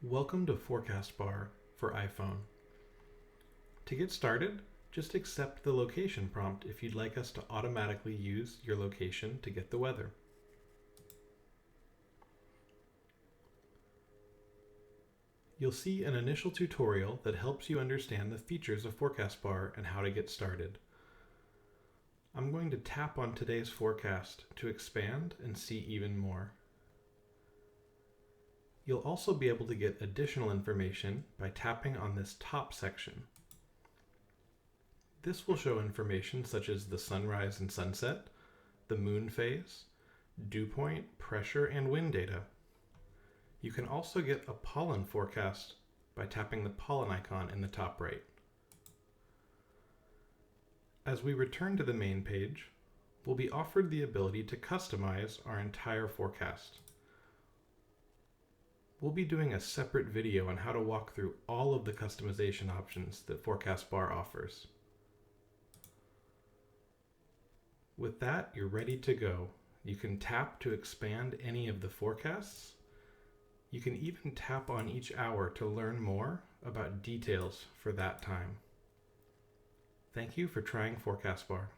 Welcome to Forecast Bar for iPhone. To get started, just accept the location prompt if you'd like us to automatically use your location to get the weather. You'll see an initial tutorial that helps you understand the features of Forecast Bar and how to get started. I'm going to tap on today's forecast to expand and see even more. You'll also be able to get additional information by tapping on this top section. This will show information such as the sunrise and sunset, the moon phase, dew point, pressure, and wind data. You can also get a pollen forecast by tapping the pollen icon in the top right. As we return to the main page, we'll be offered the ability to customize our entire forecast. We'll be doing a separate video on how to walk through all of the customization options that Forecast Bar offers. With that, you're ready to go. You can tap to expand any of the forecasts. You can even tap on each hour to learn more about details for that time. Thank you for trying Forecast Bar.